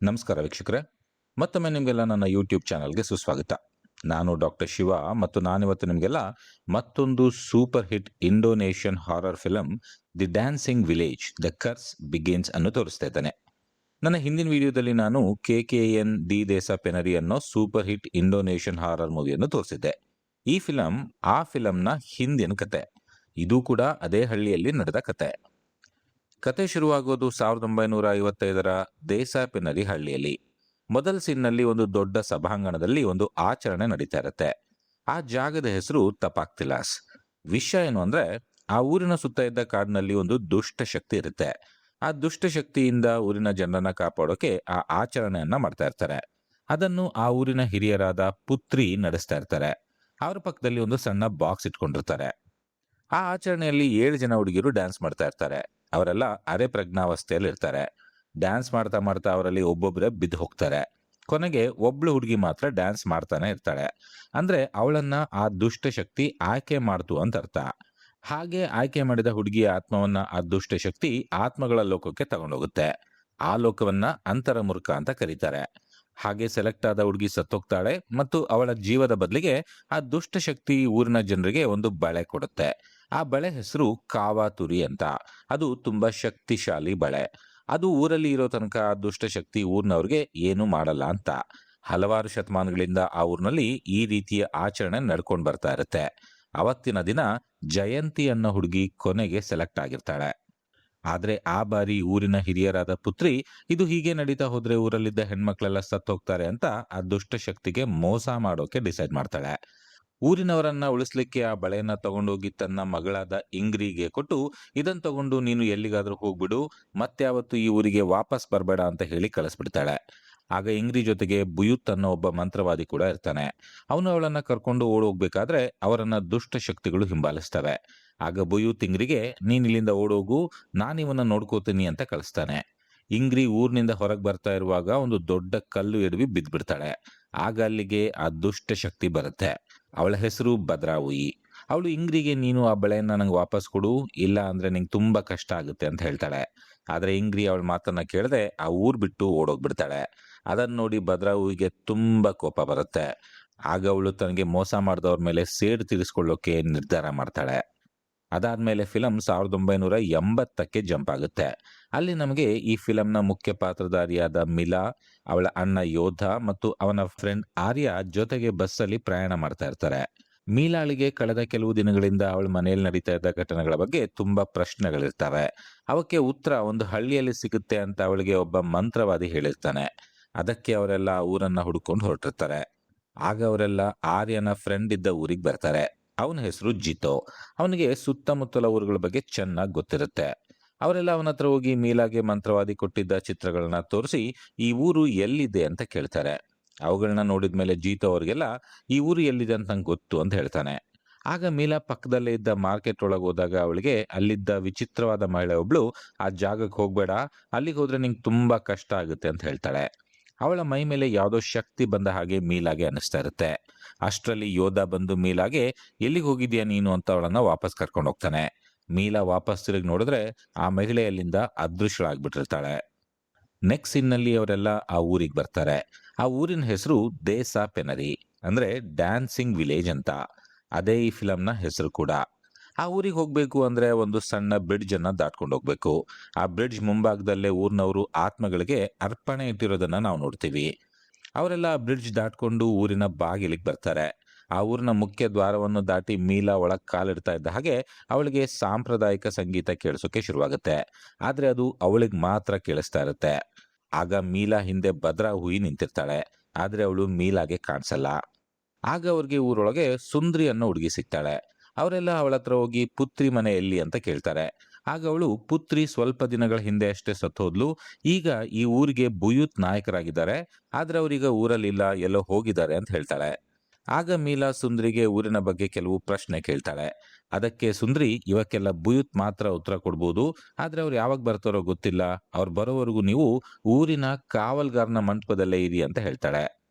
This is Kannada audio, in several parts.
ನಮಸ್ಕಾರ ವೀಕ್ಷಕರೇ, ಮತ್ತೊಮ್ಮೆ ನಿಮಗೆಲ್ಲ ನನ್ನ ಯೂಟ್ಯೂಬ್ ಚಾನಲ್ಗೆ ಸುಸ್ವಾಗತ. ನಾನು ಡಾಕ್ಟರ್ ಶಿವ ಮತ್ತು ನಾನಿವತ್ತು ನಿಮಗೆಲ್ಲ ಮತ್ತೊಂದು super hit Indonesian horror film the dancing village the ಕರ್ಸ್ begins ಅನ್ನು ತೋರಿಸ್ತಾ ಇದ್ದೇನೆ. ನನ್ನ ಹಿಂದಿನ ವಿಡಿಯೋದಲ್ಲಿ ನಾನು KKN ಡಿ ದೇಸಾ ಪೆನರಿ ಅನ್ನೋ ಸೂಪರ್ ಹಿಟ್ ಇಂಡೋನೇಷಿಯನ್ ಹಾರರ್ ಮೂವಿಯನ್ನು ತೋರಿಸಿದ್ದೆ. ಈ ಫಿಲಮ್ ಆ ಫಿಲಮ್ನ ಹಿಂದಿನ ಕತೆ. ಇದು ಕೂಡ ಅದೇ ಹಳ್ಳಿಯಲ್ಲಿ ನಡೆದ ಕತೆ. ಕತೆ ಶುರುವಾಗೋದು 1955ರ ದೇಸಾಪೆನರಿ ಹಳ್ಳಿಯಲ್ಲಿ. ಮೊದಲ ಸೀನ್ನಲ್ಲಿ ಒಂದು ದೊಡ್ಡ ಸಭಾಂಗಣದಲ್ಲಿ ಒಂದು ಆಚರಣೆ ನಡೀತಾ ಇರುತ್ತೆ. ಆ ಜಾಗದ ಹೆಸರು ತಪಾಕ್ತಿಲಾಸ್. ವಿಷಯ ಏನು ಅಂದ್ರೆ, ಆ ಊರಿನ ಸುತ್ತ ಇದ್ದ ಕಾಡಿನಲ್ಲಿ ಒಂದು ದುಷ್ಟ ಶಕ್ತಿ ಇರುತ್ತೆ. ಆ ದುಷ್ಟ ಶಕ್ತಿಯಿಂದ ಊರಿನ ಜನರನ್ನ ಕಾಪಾಡೋಕೆ ಆ ಆಚರಣೆಯನ್ನ ಮಾಡ್ತಾ ಇರ್ತಾರೆ. ಅದನ್ನು ಆ ಊರಿನ ಹಿರಿಯರಾದ ಪುತ್ರಿ ನಡೆಸ್ತಾ ಇರ್ತಾರೆ. ಅವರ ಪಕ್ಕದಲ್ಲಿ ಒಂದು ಸಣ್ಣ ಬಾಕ್ಸ್ ಇಟ್ಕೊಂಡಿರ್ತಾರೆ. ಆ ಆಚರಣೆಯಲ್ಲಿ 7 ಜನ ಹುಡುಗಿರು ಡ್ಯಾನ್ಸ್ ಮಾಡ್ತಾ ಇರ್ತಾರೆ. ಅವರೆಲ್ಲ ಅರೆ ಪ್ರಜ್ಞಾವಸ್ಥೆಯಲ್ಲಿ ಇರ್ತಾರೆ. ಡ್ಯಾನ್ಸ್ ಮಾಡ್ತಾ ಮಾಡ್ತಾ ಅವರಲ್ಲಿ ಒಬ್ಬೊಬ್ಬರೇ ಬಿದ್ದು ಹೋಗ್ತಾರೆ. ಕೊನೆಗೆ ಒಬ್ಳು ಹುಡುಗಿ ಮಾತ್ರ ಡ್ಯಾನ್ಸ್ ಮಾಡ್ತಾನೆ ಇರ್ತಾಳೆ. ಅಂದ್ರೆ ಅವಳನ್ನ ಆ ದುಷ್ಟ ಶಕ್ತಿ ಆಯ್ಕೆ ಮಾಡ್ತು ಅಂತ ಅರ್ಥ. ಹಾಗೆ ಆಯ್ಕೆ ಮಾಡಿದ ಹುಡುಗಿಯ ಆತ್ಮವನ್ನ ಆ ದುಷ್ಟ ಶಕ್ತಿ ಆತ್ಮಗಳ ಲೋಕಕ್ಕೆ ತಗೊಂಡೋಗುತ್ತೆ. ಆ ಲೋಕವನ್ನ ಅಂತರಮುರ್ಖ ಅಂತ ಕರೀತಾರೆ. ಹಾಗೆ ಸೆಲೆಕ್ಟ್ ಆದ ಹುಡುಗಿ ಸತ್ತೋಗ್ತಾಳೆ ಮತ್ತು ಅವಳ ಜೀವದ ಬದಲಿಗೆ ಆ ದುಷ್ಟ ಶಕ್ತಿ ಊರಿನ ಜನರಿಗೆ ಒಂದು ಬಳೆ ಕೊಡುತ್ತೆ. ಆ ಬಳೆ ಹೆಸರು ಕಾವಾತುರಿ ಅಂತ. ಅದು ತುಂಬಾ ಶಕ್ತಿಶಾಲಿ ಬಳೆ. ಅದು ಊರಲ್ಲಿ ಇರೋ ತನಕ ಆ ದುಷ್ಟ ಶಕ್ತಿ ಊರಿನವ್ರಿಗೆ ಏನು ಮಾಡಲ್ಲ ಅಂತ. ಹಲವಾರು ಶತಮಾನಗಳಿಂದ ಆ ಊರಿನಲ್ಲಿ ಈ ರೀತಿಯ ಆಚರಣೆ ನಡ್ಕೊಂಡು ಬರ್ತಾ ಇರುತ್ತೆ. ಅವತ್ತಿನ ದಿನ ಜಯಂತಿ ಅನ್ನೋ ಹುಡುಗಿ ಕೊನೆಗೆ ಸೆಲೆಕ್ಟ್ ಆಗಿರ್ತಾಳೆ. ಆದ್ರೆ ಆ ಬಾರಿ ಊರಿನ ಹಿರಿಯರಾದ ಪುತ್ರಿ ಇದು ಹೀಗೆ ನಡೀತಾ ಹೋದ್ರೆ ಊರಲ್ಲಿದ್ದ ಹೆಣ್ಮಕ್ಳೆಲ್ಲ ಸತ್ತೋಗ್ತಾರೆ ಅಂತ ಆ ದುಷ್ಟ ಶಕ್ತಿಗೆ ಮೋಸ ಮಾಡೋಕೆ ಡಿಸೈಡ್ ಮಾಡ್ತಾಳೆ. ಊರಿನವರನ್ನ ಉಳಿಸ್ಲಿಕ್ಕೆ ಆ ಬಳೆಯನ್ನ ತಗೊಂಡೋಗಿ ತನ್ನ ಮಗಳಾದ ಇಂಗ್ರಿಗೆ ಕೊಟ್ಟು, ಇದನ್ನ ತಗೊಂಡು ನೀನು ಎಲ್ಲಿಗಾದ್ರೂ ಹೋಗ್ಬಿಡು, ಮತ್ಯಾವತ್ತು ಈ ಊರಿಗೆ ವಾಪಸ್ ಬರಬೇಡ ಅಂತ ಹೇಳಿ ಕಳಿಸ್ಬಿಡ್ತಾಳೆ. ಆಗ ಇಂಗ್ರಿ ಜೊತೆಗೆ ಬುಯುತ್ ಅನ್ನೋ ಒಬ್ಬ ಮಂತ್ರವಾದಿ ಕೂಡ ಇರ್ತಾನೆ. ಅವನು ಅವಳನ್ನ ಕರ್ಕೊಂಡು ಓಡೋಗ್ಬೇಕಾದ್ರೆ ಅವರನ್ನ ದುಷ್ಟ ಶಕ್ತಿಗಳು ಹಿಂಬಾಲಿಸ್ತವೆ. ಆಗ ಬುಯುತ್ ಇಂಗ್ರಿಗೆ, ನೀನ್ ಇಲ್ಲಿಂದ ಓಡೋಗು, ನಾನಿವನ್ನ ನೋಡ್ಕೋತೀನಿ ಅಂತ ಕಳಿಸ್ತಾನೆ. ಇಂಗ್ರಿ ಊರಿನಿಂದ ಹೊರಗೆ ಬರ್ತಾ ಇರುವಾಗ ಒಂದು ದೊಡ್ಡ ಕಲ್ಲು ಎಡವಿ ಬಿದ್ದ್ಬಿಡ್ತಾಳೆ. ಆಗ ಅಲ್ಲಿಗೆ ಆ ದುಷ್ಟ ಶಕ್ತಿ ಬರುತ್ತೆ. ಅವಳ ಹೆಸರು ಭದ್ರಾವುಯಿ. ಅವಳು ಇಂಗ್ರಿಗೆ, ನೀನು ಆ ಬಳೆಯನ್ನ ನಂಗೆ ವಾಪಸ್ ಕೊಡು, ಇಲ್ಲ ಅಂದ್ರೆ ನಿಂಗೆ ತುಂಬಾ ಕಷ್ಟ ಆಗುತ್ತೆ ಅಂತ ಹೇಳ್ತಾಳೆ. ಆದ್ರೆ ಇಂಗ್ರಿ ಅವಳ ಮಾತನ್ನ ಕೇಳದೆ ಆ ಊರ್ ಬಿಟ್ಟು ಓಡೋಗ್ಬಿಡ್ತಾಳೆ. ಅದನ್ನ ನೋಡಿ ಭದ್ರಾವುಯಿಗೆ ತುಂಬಾ ಕೋಪ ಬರುತ್ತೆ. ಆಗ ಅವಳು ತನಗೆ ಮೋಸ ಮಾಡಿದವ್ರ ಮೇಲೆ ಸೇಡು ತೀರಿಸ್ಕೊಳ್ಳೋಕೆ ನಿರ್ಧಾರ ಮಾಡ್ತಾಳೆ. ಅದಾದ್ಮೇಲೆ ಫಿಲಂ 1980ಕ್ಕೆ ಜಂಪ್ ಆಗುತ್ತೆ. ಅಲ್ಲಿ ನಮಗೆ ಈ ಫಿಲಂನ ಮುಖ್ಯ ಪಾತ್ರಧಾರಿಯಾದ ಮಿಲಾ, ಅವಳ ಅಣ್ಣ ಯೋಧ ಮತ್ತು ಅವನ ಫ್ರೆಂಡ್ ಆರ್ಯ ಜೊತೆಗೆ ಬಸ್ಸಲ್ಲಿ ಪ್ರಯಾಣ ಮಾಡ್ತಾ ಇರ್ತಾರೆ. ಮೀಲಾಳಿಗೆ ಕಳೆದ ಕೆಲವು ದಿನಗಳಿಂದ ಅವಳ ಮನೆಯಲ್ಲಿ ನಡೀತಾ ಇದ್ದ ಘಟನೆಗಳ ಬಗ್ಗೆ ತುಂಬಾ ಪ್ರಶ್ನೆಗಳಿರ್ತವೆ. ಅವಕ್ಕೆ ಉತ್ತರ ಒಂದು ಹಳ್ಳಿಯಲ್ಲಿ ಸಿಗುತ್ತೆ ಅಂತ ಅವಳಿಗೆ ಒಬ್ಬ ಮಂತ್ರವಾದಿ ಹೇಳಿರ್ತಾನೆ. ಅದಕ್ಕೆ ಅವರೆಲ್ಲ ಊರನ್ನ ಹುಡುಕೊಂಡು ಹೊರಟಿರ್ತಾರೆ. ಆಗ ಅವರೆಲ್ಲ ಆರ್ಯನ ಫ್ರೆಂಡ್ ಇದ್ದ ಊರಿಗೆ ಬರ್ತಾರೆ. ಅವನ ಹೆಸರು ಜಿತೋ. ಅವನಿಗೆ ಸುತ್ತಮುತ್ತಲ ಊರುಗಳ ಬಗ್ಗೆ ಚೆನ್ನಾಗಿ ಗೊತ್ತಿರುತ್ತೆ. ಅವರೆಲ್ಲ ಅವನ ಹತ್ರ ಹೋಗಿ ಮೀಲಾಗೆ ಮಂತ್ರವಾದಿ ಕೊಟ್ಟಿದ್ದ ಚಿತ್ರಗಳನ್ನ ತೋರಿಸಿ ಈ ಊರು ಎಲ್ಲಿದೆ ಅಂತ ಕೇಳ್ತಾರೆ. ಅವುಗಳನ್ನ ನೋಡಿದ್ಮೇಲೆ ಜೀತೋ ಅವ್ರಿಗೆಲ್ಲ ಈ ಊರು ಎಲ್ಲಿದೆ ಅಂತ ನಂಗೆ ಗೊತ್ತು ಅಂತ ಹೇಳ್ತಾನೆ. ಆಗ ಮೀಲಾ ಪಕ್ಕದಲ್ಲೇ ಇದ್ದ ಮಾರ್ಕೆಟ್ ಒಳಗೆ ಹೋದಾಗ ಅವಳಿಗೆ ಅಲ್ಲಿದ್ದ ವಿಚಿತ್ರವಾದ ಮಹಿಳೆ ಒಬ್ಳು, ಆ ಜಾಗಕ್ಕೆ ಹೋಗ್ಬೇಡ, ಅಲ್ಲಿಗೆ ಹೋದ್ರೆ ನಿಂಗೆ ತುಂಬಾ ಕಷ್ಟ ಆಗುತ್ತೆ ಅಂತ ಹೇಳ್ತಾಳೆ. ಅವಳ ಮೈ ಮೇಲೆ ಯಾವುದೋ ಶಕ್ತಿ ಬಂದ ಹಾಗೆ ಮೀಲಾಗೆ ಅನಿಸ್ತಾ ಇರುತ್ತೆ. ಅಷ್ಟರಲ್ಲಿ ಯೋಧ ಬಂದು ಮೀಲಾಗೆ, ಎಲ್ಲಿಗೆ ಹೋಗಿದ್ಯಾ ನೀನು ಅಂತ ಅವಳನ್ನ ವಾಪಸ್ ಕರ್ಕೊಂಡು ಹೋಗ್ತಾನೆ. ಮೀಲಾ ವಾಪಸ್ ತಿರುಗಿ ನೋಡಿದ್ರೆ ಆ ಮಹಿಳೆ ಅಲ್ಲಿಂದ ಅದೃಶ್ಯಳಾಗ್ಬಿಟ್ಟಿರ್ತಾಳೆ. ನೆಕ್ಸ್ಟ್ ಸೀನ್ನಲ್ಲಿ ಅವರೆಲ್ಲ ಆ ಊರಿಗೆ ಬರ್ತಾರೆ. ಆ ಊರಿನ ಹೆಸರು ದೇಸಾ ಪೆನರಿ, ಅಂದ್ರೆ ಡ್ಯಾನ್ಸಿಂಗ್ ವಿಲೇಜ್ ಅಂತ. ಅದೇ ಈ ಫಿಲಂನ ಹೆಸರು ಕೂಡ. ಆ ಊರಿಗೆ ಹೋಗ್ಬೇಕು ಅಂದ್ರೆ ಒಂದು ಸಣ್ಣ ಬ್ರಿಡ್ಜ್ ಅನ್ನ ದಾಟ್ಕೊಂಡು ಹೋಗ್ಬೇಕು. ಆ ಬ್ರಿಡ್ಜ್ ಮುಂಭಾಗದಲ್ಲೇ ಊರಿನವರು ಆತ್ಮಗಳಿಗೆ ಅರ್ಪಣೆ ಇಟ್ಟಿರೋದನ್ನ ನಾವು ನೋಡ್ತೀವಿ. ಅವರೆಲ್ಲ ಬ್ರಿಡ್ಜ್ ದಾಟ್ಕೊಂಡು ಊರಿನ ಬಾಗಿಲಿಗೆ ಬರ್ತಾರೆ. ಆ ಊರಿನ ಮುಖ್ಯ ದ್ವಾರವನ್ನು ದಾಟಿ ಮೀಲಾ ಒಳಗ್ ಕಾಲಿಡ್ತಾ ಇದ್ದ ಹಾಗೆ ಅವಳಿಗೆ ಸಾಂಪ್ರದಾಯಿಕ ಸಂಗೀತ ಕೇಳಿಸೋಕೆ ಶುರುವಾಗುತ್ತೆ. ಆದ್ರೆ ಅದು ಅವಳಿಗೆ ಮಾತ್ರ ಕೇಳಿಸ್ತಾ ಇರುತ್ತೆ. ಆಗ ಮೀಲಾ ಹಿಂದೆ ಭದ್ರಾ ಹುಯಿ ನಿಂತಿರ್ತಾಳೆ. ಆದ್ರೆ ಅವಳು ಮೀಲಾಗೆ ಕಾಣಿಸಲ್ಲ. ಆಗ ಅವ್ರಿಗೆ ಊರೊಳಗೆ ಸುಂದ್ರಿ ಅನ್ನೋ ಹುಡುಗಿ ಸಿಗ್ತಾಳೆ. ಅವರೆಲ್ಲ ಅವಳ ಹತ್ರ ಹೋಗಿ ಪುತ್ರಿ ಮನೆ ಎಲ್ಲಿ ಅಂತ ಕೇಳ್ತಾರೆ. ಆಗ ಅವಳು, ಪುತ್ರಿ ಸ್ವಲ್ಪ ದಿನಗಳ ಹಿಂದೆ ಅಷ್ಟೇ ಸತ್ತೋದ್ಲು, ಈಗ ಈ ಊರಿಗೆ ಬುಯುತ್ ನಾಯಕರಾಗಿದ್ದಾರೆ, ಆದ್ರೆ ಅವ್ರೀಗ ಊರಲ್ಲಿಲ್ಲ, ಎಲ್ಲೋ ಹೋಗಿದ್ದಾರೆ ಅಂತ ಹೇಳ್ತಾಳೆ. ಆಗ ಮೀಲಾ ಸುಂದ್ರಿಗೆ ಊರಿನ ಬಗ್ಗೆ ಕೆಲವು ಪ್ರಶ್ನೆ ಕೇಳ್ತಾಳೆ. ಅದಕ್ಕೆ ಸುಂದ್ರಿ, ಇವಕ್ಕೆಲ್ಲ ಬುಯುತ್ ಮಾತ್ರ ಉತ್ತರ ಕೊಡ್ಬೋದು, ಆದ್ರೆ ಅವ್ರು ಯಾವಾಗ ಬರ್ತಾರೋ ಗೊತ್ತಿಲ್ಲ, ಅವ್ರು ಬರೋವರೆಗೂ ನೀವು ಊರಿನ ಕಾವಲ್ಗಾರನ ಮಂಟಪದಲ್ಲೇ ಇರಿ ಅಂತ ಹೇಳ್ತಾಳೆ.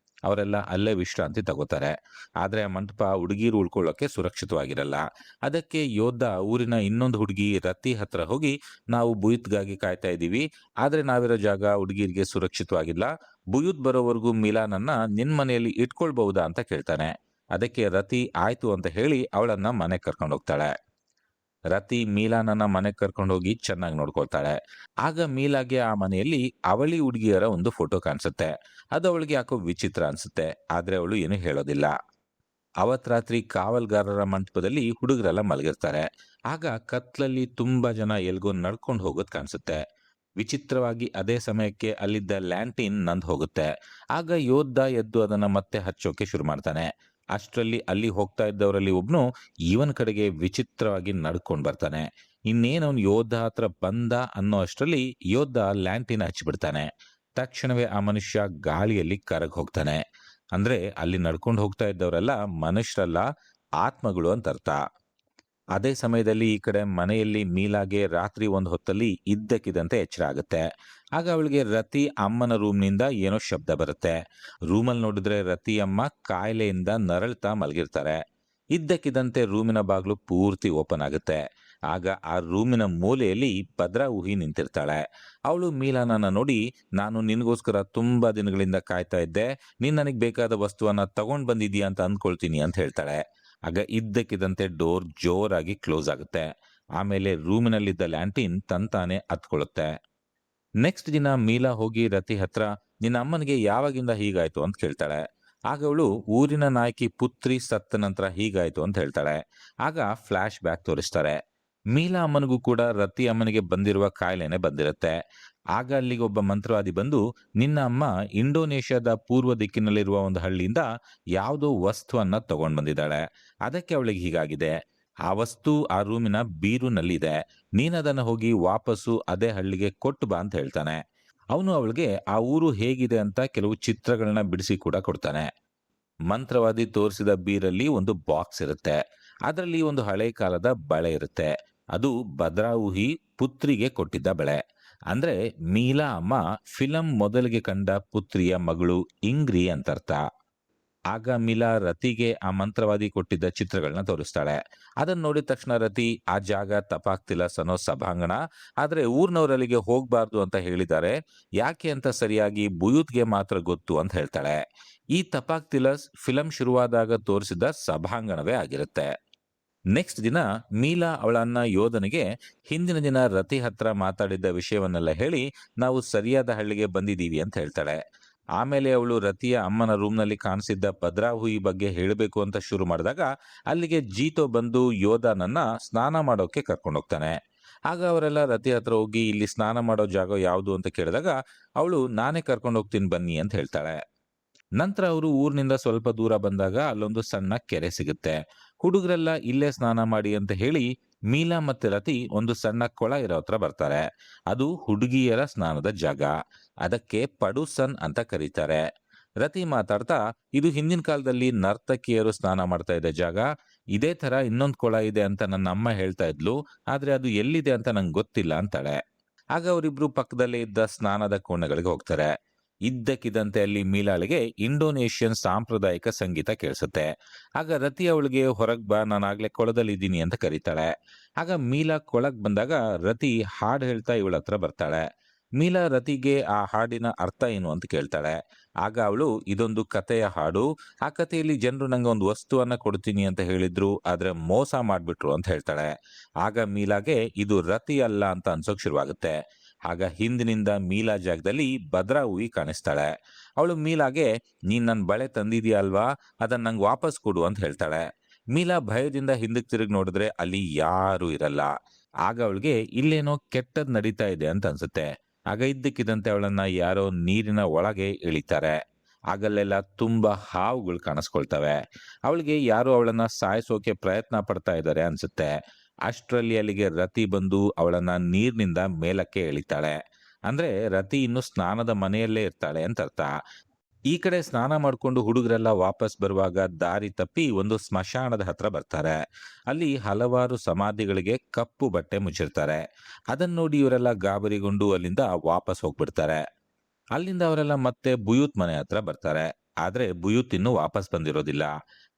ಅವರೆಲ್ಲ ಅಲ್ಲೇ ವಿಶ್ರಾಂತಿ ತಗೋತಾರೆ. ಆದ್ರೆ ಆ ಮಂಟಪ ಹುಡುಗಿರು ಉಳ್ಕೊಳ್ಳೋಕೆ ಸುರಕ್ಷಿತವಾಗಿರಲ್ಲ. ಅದಕ್ಕೆ ಯೋಧ ಊರಿನ ಇನ್ನೊಂದು ಹುಡುಗಿ ರತಿ ಹತ್ರ ಹೋಗಿ, ನಾವು ಬುಯುತ್ಗಾಗಿ ಕಾಯ್ತಾ ಇದ್ದೀವಿ, ಆದ್ರೆ ನಾವಿರೋ ಜಾಗ ಹುಡುಗಿರಿಗೆ ಸುರಕ್ಷಿತವಾಗಿಲ್ಲ, ಬುಯುತ್ ಬರೋವರೆಗೂ ಮಿಲಾನನ್ನ ನಿನ್ ಮನೆಯಲ್ಲಿ ಇಟ್ಕೊಳ್ಬಹುದಾ ಅಂತ ಕೇಳ್ತಾನೆ. ಅದಕ್ಕೆ ರತಿ ಆಯ್ತು ಅಂತ ಹೇಳಿ ಅವಳನ್ನ ಮನೆಗೆ ಕರ್ಕೊಂಡು ಹೋಗ್ತಾಳೆ. ರತಿ ಮೀಲಾನನ್ನ ಮನೆಗೆ ಕರ್ಕೊಂಡೋಗಿ ಚೆನ್ನಾಗಿ ನೋಡ್ಕೊಳ್ತಾಳೆ. ಆಗ ಮೀಲಾಗೆ ಆ ಮನೆಯಲ್ಲಿ ಅವಳಿ ಹುಡುಗಿಯರ ಒಂದು ಫೋಟೋ ಕಾಣಿಸುತ್ತೆ. ಅದು ಅವಳಿಗೆ ಯಾಕೋ ವಿಚಿತ್ರ ಅನ್ಸುತ್ತೆ. ಆದ್ರೆ ಅವಳು ಏನು ಹೇಳೋದಿಲ್ಲ. ಅವತ್ ರಾತ್ರಿ ಕಾವಲ್ಗಾರರ ಮಂಟಪದಲ್ಲಿ ಹುಡುಗರೆಲ್ಲ ಮಲಗಿರ್ತಾರೆ. ಆಗ ಕತ್ಲಲ್ಲಿ ತುಂಬಾ ಜನ ಎಲ್ಗೋ ನಡ್ಕೊಂಡು ಹೋಗೋದ್ ಕಾಣಿಸುತ್ತೆ. ವಿಚಿತ್ರವಾಗಿ ಅದೇ ಸಮಯಕ್ಕೆ ಅಲ್ಲಿದ್ದ ಲ್ಯಾಂಟಿನ್ ನಂದ್ ಹೋಗುತ್ತೆ. ಆಗ ಯೋಧ ಎದ್ದು ಅದನ್ನ ಮತ್ತೆ ಹಚ್ಚೋಕೆ ಶುರು ಮಾಡ್ತಾನೆ. ಅಷ್ಟರಲ್ಲಿ ಅಲ್ಲಿ ಹೋಗ್ತಾ ಇದ್ದವರಲ್ಲಿ ಒಬ್ನು ಇವನ್ ಕಡೆಗೆ ವಿಚಿತ್ರವಾಗಿ ನಡ್ಕೊಂಡ್ ಬರ್ತಾನೆ. ಇನ್ನೇನವನ್ ಯೋಧ ಹತ್ರ ಬಂದ ಅನ್ನೋ ಅಷ್ಟರಲ್ಲಿ ಯೋಧ ಲ್ಯಾಂಟಿನ್ ಹಚ್ಚಿಬಿಡ್ತಾನೆ. ತಕ್ಷಣವೇ ಆ ಮನುಷ್ಯ ಗಾಳಿಯಲ್ಲಿ ಕರಗ್ ಹೋಗ್ತಾನೆ. ಅಂದ್ರೆ ಅಲ್ಲಿ ನಡ್ಕೊಂಡು ಹೋಗ್ತಾ ಇದ್ದವರೆಲ್ಲ ಮನುಷ್ಯರಲ್ಲ, ಆತ್ಮಗಳು ಅಂತ ಅರ್ಥ. ಅದೇ ಸಮಯದಲ್ಲಿ ಈ ಕಡೆ ಮನೆಯಲ್ಲಿ ಮೀಲಾಗೆ ರಾತ್ರಿ ಒಂದು ಹೊತ್ತಲ್ಲಿ ಇದ್ದಕ್ಕಿದ್ದಂತೆ ಎಚ್ಚರ ಆಗುತ್ತೆ. ಆಗ ಅವಳಿಗೆ ರತಿ ಅಮ್ಮನ ರೂಮ್ನಿಂದ ಏನೋ ಶಬ್ದ ಬರುತ್ತೆ. ರೂಮಲ್ಲಿ ನೋಡಿದ್ರೆ ರತಿ ಅಮ್ಮ ಕಾಯಿಲೆಯಿಂದ ನರಳ್ತಾ ಮಲಗಿರ್ತಾರೆ. ಇದ್ದಕ್ಕಿದ್ದಂತೆ ರೂಮಿನ ಬಾಗ್ಲು ಪೂರ್ತಿ ಓಪನ್ ಆಗುತ್ತೆ. ಆಗ ಆ ರೂಮಿನ ಮೂಲೆಯಲ್ಲಿ ಭದ್ರಾ ಊಹಿ ನಿಂತಿರ್ತಾಳೆ. ಅವಳು ಮೀಲಾನನ್ನ ನೋಡಿ, ನಾನು ನಿನಗೋಸ್ಕರ ತುಂಬಾ ದಿನಗಳಿಂದ ಕಾಯ್ತಾ ಇದ್ದೆ, ನೀನ್ ನನಗೆ ಬೇಕಾದ ವಸ್ತುವನ್ನ ತಗೊಂಡ್ ಬಂದಿದೀಯ ಅಂತ ಅಂದ್ಕೊಳ್ತೀನಿ ಅಂತ ಹೇಳ್ತಾಳೆ. ಆಗ ಇದ್ದಕ್ಕಿದ್ದಂತೆ ಡೋರ್ ಜೋರಾಗಿ ಕ್ಲೋಸ್ ಆಗುತ್ತೆ. ಆಮೇಲೆ ರೂಮಿನಲ್ಲಿದ್ದ ಲ್ಯಾಂಟಿನ್ ತಂತಾನೆ ಹತ್ಕೊಳ್ಳುತ್ತೆ. ನೆಕ್ಸ್ಟ್ ದಿನ ಮೀಲಾ ಹೋಗಿ ರತಿ ಹತ್ರ, ನಿನ್ನ ಅಮ್ಮನಿಗೆ ಯಾವಾಗಿಂದ ಹೀಗಾಯ್ತು ಅಂತ ಕೇಳ್ತಾಳೆ. ಆಗ ಅವಳು ಊರಿನ ನಾಯಕಿ ಪುತ್ರಿ ಸತ್ತ ನಂತರ ಹೀಗಾಯ್ತು ಅಂತ ಹೇಳ್ತಾಳೆ. ಆಗ ಫ್ಲಾಶ್ ಬ್ಯಾಕ್ ತೋರಿಸ್ತಾರೆ. ಮೀಲಾ ಅಮ್ಮನಿಗೂ ಕೂಡ ರತಿ ಅಮ್ಮನಿಗೆ ಬಂದಿರುವ ಕಾಯಿಲೆನೆ ಬಂದಿರುತ್ತೆ. ಆಗ ಅಲ್ಲಿಗೆ ಒಬ್ಬ ಮಂತ್ರವಾದಿ ಬಂದು, ನಿನ್ನ ಅಮ್ಮ ಇಂಡೋನೇಷ್ಯಾದ ಪೂರ್ವ ದಿಕ್ಕಿನಲ್ಲಿರುವ ಒಂದು ಹಳ್ಳಿಯಿಂದ ಯಾವುದೋ ವಸ್ತುವನ್ನ ತಗೊಂಡ್ ಬಂದಿದ್ದಾಳೆ, ಅದಕ್ಕೆ ಅವಳಿಗೆ ಹೀಗಾಗಿದೆ. ಆ ವಸ್ತು ಆ ರೂಮಿನ ಬೀರುನಲ್ಲಿದೆ, ನೀನದನ್ನ ಹೋಗಿ ವಾಪಸ್ಸು ಅದೇ ಹಳ್ಳಿಗೆ ಕೊಟ್ಟು ಬಾ ಅಂತ ಹೇಳ್ತಾನೆ. ಅವನು ಅವಳಿಗೆ ಆ ಊರು ಹೇಗಿದೆ ಅಂತ ಕೆಲವು ಚಿತ್ರಗಳನ್ನ ಬಿಡಿಸಿ ಕೂಡ ಕೊಡ್ತಾನೆ. ಮಂತ್ರವಾದಿ ತೋರಿಸಿದ ಬೀರಲ್ಲಿ ಒಂದು ಬಾಕ್ಸ್ ಇರುತ್ತೆ. ಅದರಲ್ಲಿ ಒಂದು ಹಳೆ ಕಾಲದ ಬಳೆ ಇರುತ್ತೆ. ಅದು ಭದ್ರಾವುಹಿ ಪುತ್ರಿಗೆ ಕೊಟ್ಟಿದ್ದ ಬಳೆ. ಅಂದ್ರೆ ಮೀಲಾ ಅಮ್ಮ ಫಿಲಂ ಮೊದಲಿಗೆ ಕಂಡ ಪುತ್ರಿಯ ಮಗಳು ಇಂಗ್ರಿ ಅಂತರ್ಥ. ಆಗ ಮಿಲಾ ರತಿಗೆ ಆ ಮಂತ್ರವಾದಿ ಕೊಟ್ಟಿದ್ದ ಚಿತ್ರಗಳನ್ನ ತೋರಿಸ್ತಾಳೆ. ಅದನ್ನ ನೋಡಿದ ತಕ್ಷಣ ರತಿ, ಆ ಜಾಗ ತಪಾಕ್ತಿಲ್ಲ ಸನೋ ಸಭಾಂಗಣ, ಆದ್ರೆ ಊರ್ನವರಲ್ಲಿಗೆ ಹೋಗ್ಬಾರ್ದು ಅಂತ ಹೇಳಿದ್ದಾರೆ, ಯಾಕೆ ಅಂತ ಸರಿಯಾಗಿ ಬುಯೂತ್ಗೆ ಮಾತ್ರ ಗೊತ್ತು ಅಂತ ಹೇಳ್ತಾಳೆ. ಈ ತಪಾಕ್ ತಿಲಸ್ ಫಿಲಂ ಶುರುವಾದಾಗ ತೋರಿಸಿದ ಸಭಾಂಗಣವೇ ಆಗಿರುತ್ತೆ. ನೆಕ್ಸ್ಟ್ ದಿನ ಮೀಲಾ ಅವಳ ಅಣ್ಣ ಯೋಧನಿಗೆ ಹಿಂದಿನ ದಿನ ರತಿ ಹತ್ರ ಮಾತಾಡಿದ್ದ ವಿಷಯವನ್ನೆಲ್ಲ ಹೇಳಿ, ನಾವು ಸರಿಯಾದ ಹಳ್ಳಿಗೆ ಬಂದಿದ್ದೀವಿ ಅಂತ ಹೇಳ್ತಾಳೆ. ಆಮೇಲೆ ಅವಳು ರತಿಯ ಅಮ್ಮನ ರೂಮ್ನಲ್ಲಿ ಕಾಣಿಸಿದ್ದ ಭದ್ರಾಹುಯಿ ಬಗ್ಗೆ ಹೇಳಬೇಕು ಅಂತ ಶುರು ಮಾಡಿದಾಗ ಅಲ್ಲಿಗೆ ಜೀತೋ ಬಂದು ಯೋಧನನ್ನ ಸ್ನಾನ ಮಾಡೋಕೆ ಕರ್ಕೊಂಡು ಹೋಗ್ತಾನೆ. ಆಗ ಅವರೆಲ್ಲ ರತಿ ಹತ್ರ ಹೋಗಿ, ಇಲ್ಲಿ ಸ್ನಾನ ಮಾಡೋ ಜಾಗ ಯಾವುದು ಅಂತ ಕೇಳಿದಾಗ ಅವಳು, ನಾನೇ ಕರ್ಕೊಂಡು ಹೋಗ್ತೀನಿ ಬನ್ನಿ ಅಂತ ಹೇಳ್ತಾಳೆ. ನಂತರ ಅವರು ಊರಿನಿಂದ ಸ್ವಲ್ಪ ದೂರ ಬಂದಾಗ ಅಲ್ಲೊಂದು ಸಣ್ಣ ಕೆರೆ ಸಿಗುತ್ತೆ. ಹುಡುಗರೆಲ್ಲ ಇಲ್ಲೇ ಸ್ನಾನ ಮಾಡಿ ಅಂತ ಹೇಳಿ ಮೀಲಾ ಮತ್ತೆ ರತಿ ಒಂದು ಸಣ್ಣ ಕೊಳ ಇರೋ ಹತ್ರ ಬರ್ತಾರೆ. ಅದು ಹುಡುಗಿಯರ ಸ್ನಾನದ ಜಾಗ. ಅದಕ್ಕೆ ಪಡುಸನ್ ಅಂತ ಕರೀತಾರೆ. ರತಿ ಮಾತಾಡ್ತಾ, ಇದು ಹಿಂದಿನ ಕಾಲದಲ್ಲಿ ನರ್ತಕಿಯರು ಸ್ನಾನ ಮಾಡ್ತಾ ಇದ್ದ ಜಾಗ, ಇದೇ ತರ ಇನ್ನೊಂದು ಕೊಳ ಇದೆ ಅಂತ ನನ್ನ ಅಮ್ಮ ಹೇಳ್ತಾ ಇದ್ಲು, ಆದ್ರೆ ಅದು ಎಲ್ಲಿದೆ ಅಂತ ನಂಗೆ ಗೊತ್ತಿಲ್ಲ ಅಂತಾಳೆ. ಆಗ ಅವರಿಬ್ರು ಪಕ್ಕದಲ್ಲೇ ಇದ್ದ ಸ್ನಾನದ ಕೋಣೆಗಳಿಗೆ ಹೋಗ್ತಾರೆ. ಇದ್ದಕ್ಕಿದ್ದಂತೆ ಅಲ್ಲಿ ಮೀಲಾಳಿಗೆ ಇಂಡೋನೇಷ್ಯನ್ ಸಾಂಪ್ರದಾಯಿಕ ಸಂಗೀತ ಕೇಳಿಸುತ್ತೆ. ಆಗ ರತಿ ಅವಳಿಗೆ, ಹೊರಗ್ ಬಾ, ನಾನಾಗ್ಲೇ ಕೊಳದಲ್ಲಿ ಇದ್ದೀನಿ ಅಂತ ಕರೀತಾಳೆ. ಆಗ ಮೀಲಾ ಕೊಳಗ್ ಬಂದಾಗ ರತಿ ಹಾಡು ಹೇಳ್ತಾ ಇವಳ ಹತ್ರ ಬರ್ತಾಳೆ. ಮೀಲಾ ರತಿಗೆ ಆ ಹಾಡಿನ ಅರ್ಥ ಏನು ಅಂತ ಕೇಳ್ತಾಳೆ. ಆಗ ಅವಳು, ಇದೊಂದು ಕಥೆಯ ಹಾಡು, ಆ ಕಥೆಯಲ್ಲಿ ಜನರು ನಂಗೆ ಒಂದು ವಸ್ತುವನ್ನ ಕೊಡ್ತೀನಿ ಅಂತ ಹೇಳಿದ್ರು, ಆದ್ರೆ ಮೋಸ ಮಾಡ್ಬಿಟ್ರು ಅಂತ ಹೇಳ್ತಾಳೆ. ಆಗ ಮೀಲಾಗೆ ಇದು ರತಿ ಅಲ್ಲ ಅಂತ ಅನ್ಸೋಕ್ ಶುರುವಾಗುತ್ತೆ. ಆಗ ಹಿಂದಿನಿಂದ ಮೀಲಾ ಜಾಗದಲ್ಲಿ ಭದ್ರಾಹುಯಿ ಕಾಣಿಸ್ತಾಳೆ. ಅವಳು ಮೀಲಾಗೆ, ನೀನ್ ನನ್ ಬಳೆ ತಂದಿದ್ಯಾ ಅಲ್ವಾ, ಅದನ್ನ ನಂಗೆ ವಾಪಸ್ ಕೊಡು ಅಂತ ಹೇಳ್ತಾಳೆ. ಮೀಲಾ ಭಯದಿಂದ ಹಿಂದಕ್ಕೆ ತಿರುಗಿ ನೋಡಿದ್ರೆ ಅಲ್ಲಿ ಯಾರು ಇರಲ್ಲ. ಆಗ ಅವಳಿಗೆ ಇಲ್ಲೇನೋ ಕೆಟ್ಟದ್ ನಡೀತಾ ಇದೆ ಅಂತ ಅನ್ಸುತ್ತೆ. ಆಗ ಇದ್ದಕ್ಕಿದ್ದಂತೆ ಅವಳನ್ನ ಯಾರೋ ನೀರಿನ ಒಳಗೆ ಇಳಿತಾರೆ. ಆಗಲ್ಲೆಲ್ಲ ತುಂಬಾ ಹಾವುಗಳು ಕಾಣಿಸ್ಕೊಳ್ತವೆ. ಅವಳಿಗೆ ಯಾರೋ ಅವಳನ್ನ ಸಾಯಿಸೋಕೆ ಪ್ರಯತ್ನ ಪಡ್ತಾ ಇದ್ದಾರೆ ಅನ್ಸುತ್ತೆ. ಅಷ್ಟರಲ್ಲಿ ಅಲ್ಲಿಗೆ ರತಿ ಬಂದು ಅವಳನ್ನ ನೀರಿನಿಂದ ಮೇಲಕ್ಕೆ ಎಳಿತಾಳೆ. ಅಂದ್ರೆ ರತಿ ಇನ್ನು ಸ್ನಾನದ ಮನೆಯಲ್ಲೇ ಇರ್ತಾಳೆ ಅಂತ ಅರ್ಥ. ಈ ಕಡೆ ಸ್ನಾನ ಮಾಡ್ಕೊಂಡು ಹುಡುಗರೆಲ್ಲ ವಾಪಸ್ ಬರುವಾಗ ದಾರಿ ತಪ್ಪಿ ಒಂದು ಸ್ಮಶಾನದ ಹತ್ರ ಬರ್ತಾರೆ. ಅಲ್ಲಿ ಹಲವಾರು ಸಮಾಧಿಗಳಿಗೆ ಕಪ್ಪು ಬಟ್ಟೆ ಮುಚ್ಚಿರ್ತಾರೆ. ಅದನ್ನ ನೋಡಿ ಇವರೆಲ್ಲ ಗಾಬರಿಗೊಂಡು ಅಲ್ಲಿಂದ ವಾಪಸ್ ಹೋಗ್ಬಿಡ್ತಾರೆ. ಅಲ್ಲಿಂದ ಅವರೆಲ್ಲ ಮತ್ತೆ ಬುಯೂತ್ ಮನೆ ಹತ್ರ ಬರ್ತಾರೆ. ಆದ್ರೆ ಬುಯೂತ್ ಇನ್ನೂ ವಾಪಸ್ ಬಂದಿರೋದಿಲ್ಲ.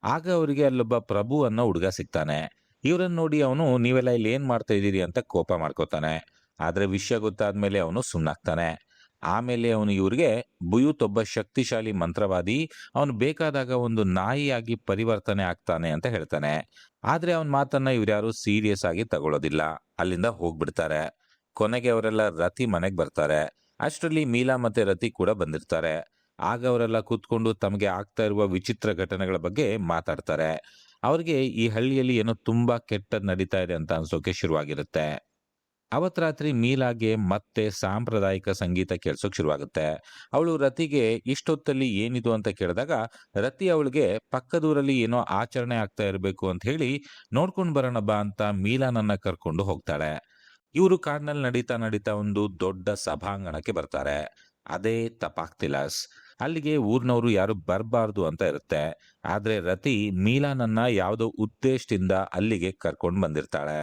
ಆಗ ಅವರಿಗೆ ಅಲ್ಲೊಬ್ಬ ಪ್ರಭು ಅನ್ನೋ ಹುಡುಗ ಸಿಗ್ತಾನೆ. ಇವ್ರನ್ನ ನೋಡಿ ಅವನು ನೀವೆಲ್ಲ ಇಲ್ಲಿ ಏನ್ ಮಾಡ್ತಾ ಇದ್ದೀರಿ ಅಂತ ಕೋಪ ಮಾಡ್ಕೋತಾನೆ. ಆದ್ರೆ ವಿಷಯ ಗೊತ್ತಾದ್ಮೇಲೆ ಅವನು ಸುಮ್ನಾಗ್ತಾನೆ. ಆಮೇಲೆ ಅವನು ಇವ್ರಿಗೆ ಬುಯೂತ್ ಒಬ್ಬ ಶಕ್ತಿಶಾಲಿ ಮಂತ್ರವಾದಿ, ಅವನು ಬೇಕಾದಾಗ ಒಂದು ನಾಯಿಯಾಗಿ ಪರಿವರ್ತನೆ ಆಗ್ತಾನೆ ಅಂತ ಹೇಳ್ತಾನೆ. ಆದ್ರೆ ಅವನ ಮಾತನ್ನ ಇವ್ರ್ಯಾರು ಸೀರಿಯಸ್ ಆಗಿ ತಗೊಳ್ಳೋದಿಲ್ಲ. ಅಲ್ಲಿಂದ ಹೋಗ್ಬಿಡ್ತಾರೆ. ಕೊನೆಗೆ ಅವರೆಲ್ಲ ರತಿ ಮನೆಗ್ ಬರ್ತಾರೆ. ಅಷ್ಟರಲ್ಲಿ ಮೀಲಾ ಮತ್ತೆ ರತಿ ಕೂಡ ಬಂದಿರ್ತಾರೆ. ಆಗ ಅವರೆಲ್ಲ ಕೂತ್ಕೊಂಡು ತಮಗೆ ಆಗ್ತಾ ಇರುವ ವಿಚಿತ್ರ ಘಟನೆಗಳ ಬಗ್ಗೆ ಮಾತಾಡ್ತಾರೆ. ಅವ್ರಿಗೆ ಈ ಹಳ್ಳಿಯಲ್ಲಿ ಏನೋ ತುಂಬಾ ಕೆಟ್ಟದ್ ನಡೀತಾ ಇದೆ ಅಂತ ಅನ್ಸೋಕೆ ಶುರುವಾಗಿರುತ್ತೆ. ಅವತ್ ರಾತ್ರಿ ಮೀಲಾಗೆ ಮತ್ತೆ ಸಾಂಪ್ರದಾಯಿಕ ಸಂಗೀತ ಕೇಳ್ಸೋಕ್ ಶುರುವಾಗುತ್ತೆ. ಅವಳು ರತಿಗೆ ಇಷ್ಟೊತ್ತಲ್ಲಿ ಏನಿದು ಅಂತ ಕೇಳಿದಾಗ, ರತಿ ಅವಳಿಗೆ ಪಕ್ಕದೂರಲ್ಲಿ ಏನೋ ಆಚರಣೆ ಆಗ್ತಾ ಇರಬೇಕು ಅಂತ ಹೇಳಿ ನೋಡ್ಕೊಂಡ್ ಬರೋಣ ಬಾ ಅಂತ ಮೀಲಾನನ್ನ ಕರ್ಕೊಂಡು ಹೋಗ್ತಾಳೆ. ಇವರು ಕಾಡ್ನಲ್ಲಿ ನಡೀತಾ ನಡೀತಾ ಒಂದು ದೊಡ್ಡ ಸಭಾಂಗಣಕ್ಕೆ ಬರ್ತಾರೆ. ಅದೇ ತಪಾಕ್ ತಿಲಾಸ್. ಅಲ್ಲಿಗೆ ಊರ್ನವರು ಯಾರು ಬರಬಾರ್ದು ಅಂತ ಇರುತ್ತೆ. ಆದ್ರೆ ರತಿ ಮೀಲಾನನ್ನ ಯಾವುದೋ ಉದ್ದೇಶದಿಂದ ಅಲ್ಲಿಗೆ ಕರ್ಕೊಂಡು ಬಂದಿರ್ತಾಳೆ.